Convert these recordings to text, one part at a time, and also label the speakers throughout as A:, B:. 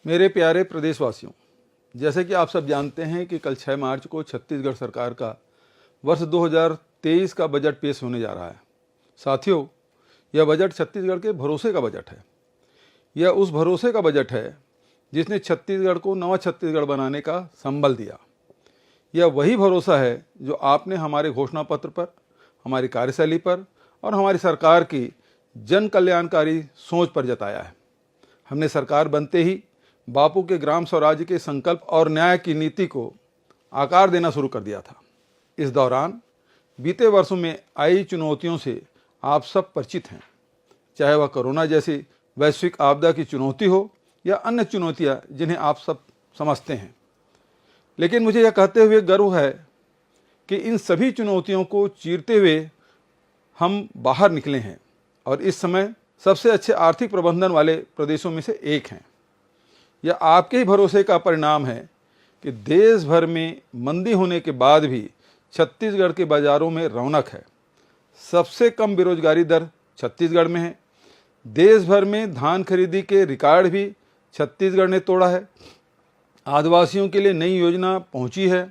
A: मेरे प्यारे प्रदेशवासियों, जैसे कि आप सब जानते हैं कि कल 6 मार्च को छत्तीसगढ़ सरकार का वर्ष 2023 का बजट पेश होने जा रहा है। साथियों, यह बजट छत्तीसगढ़ के भरोसे का बजट है। यह उस भरोसे का बजट है जिसने छत्तीसगढ़ को नवा छत्तीसगढ़ बनाने का संबल दिया। यह वही भरोसा है जो आपने हमारे घोषणा पत्र पर, हमारी कार्यशैली पर और हमारी सरकार की जन कल्याणकारी सोच पर जताया है। हमने सरकार बनते ही बापू के ग्राम स्वराज्य के संकल्प और न्याय की नीति को आकार देना शुरू कर दिया था। इस दौरान बीते वर्षों में आई चुनौतियों से आप सब परिचित हैं, चाहे वह कोरोना जैसी वैश्विक आपदा की चुनौती हो या अन्य चुनौतियां जिन्हें आप सब समझते हैं। लेकिन मुझे यह कहते हुए गर्व है कि इन सभी चुनौतियों को चीरते हुए हम बाहर निकले हैं और इस समय सबसे अच्छे आर्थिक प्रबंधन वाले प्रदेशों में से एक हैं। यह आपके ही भरोसे का परिणाम है कि देश भर में मंदी होने के बाद भी छत्तीसगढ़ के बाज़ारों में रौनक है। सबसे कम बेरोजगारी दर छत्तीसगढ़ में है। देश भर में धान खरीदी के रिकॉर्ड भी छत्तीसगढ़ ने तोड़ा है। आदिवासियों के लिए नई योजना पहुंची है।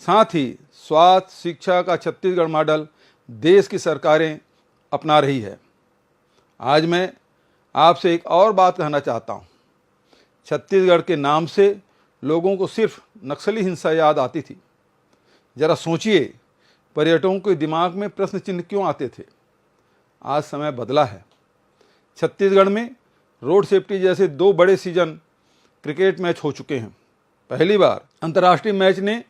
A: साथ ही स्वास्थ्य शिक्षा का छत्तीसगढ़ मॉडल देश की सरकारें अपना रही है। आज मैं आपसे एक और बात कहना चाहता हूं। छत्तीसगढ़ के नाम से लोगों को सिर्फ नक्सली हिंसा याद आती थी। जरा सोचिए, पर्यटकों के दिमाग में प्रश्न चिन्ह क्यों आते थे। आज समय बदला है। छत्तीसगढ़ में रोड सेफ्टी जैसे 2 बड़े सीजन क्रिकेट मैच हो चुके हैं। पहली बार अंतर्राष्ट्रीय मैच ने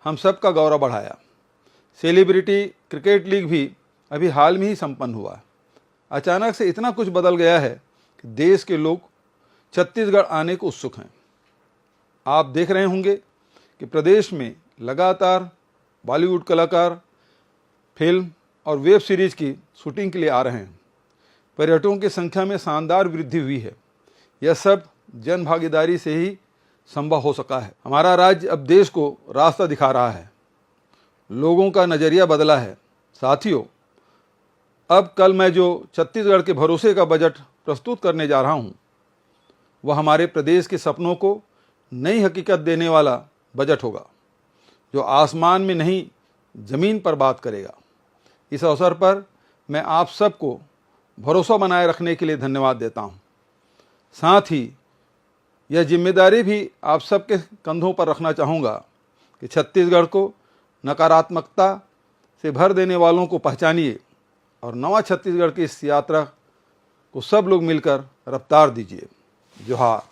A: हम सब का गौरव बढ़ाया। सेलिब्रिटी क्रिकेट लीग भी अभी हाल में ही संपन्न हुआ। अचानक से इतना कुछ बदल गया है कि देश के लोग छत्तीसगढ़ आने को उत्सुक हैं। आप देख रहे होंगे कि प्रदेश में लगातार बॉलीवुड कलाकार फिल्म और वेब सीरीज की शूटिंग के लिए आ रहे हैं। पर्यटकों की संख्या में शानदार वृद्धि हुई है। यह सब जन भागीदारी से ही संभव हो सका है। हमारा राज्य अब देश को रास्ता दिखा रहा है। लोगों का नज़रिया बदला है। साथियों, अब कल मैं जो छत्तीसगढ़ के भरोसे का बजट प्रस्तुत करने जा रहा हूँ, वह हमारे प्रदेश के सपनों को नई हकीकत देने वाला बजट होगा, जो आसमान में नहीं ज़मीन पर बात करेगा। इस अवसर पर मैं आप सबको भरोसा बनाए रखने के लिए धन्यवाद देता हूँ। साथ ही यह जिम्मेदारी भी आप सबके कंधों पर रखना चाहूँगा कि छत्तीसगढ़ को नकारात्मकता से भर देने वालों को पहचानिए और नवा छत्तीसगढ़ की इस यात्रा को सब लोग मिलकर रफ्तार दीजिए। जोहार।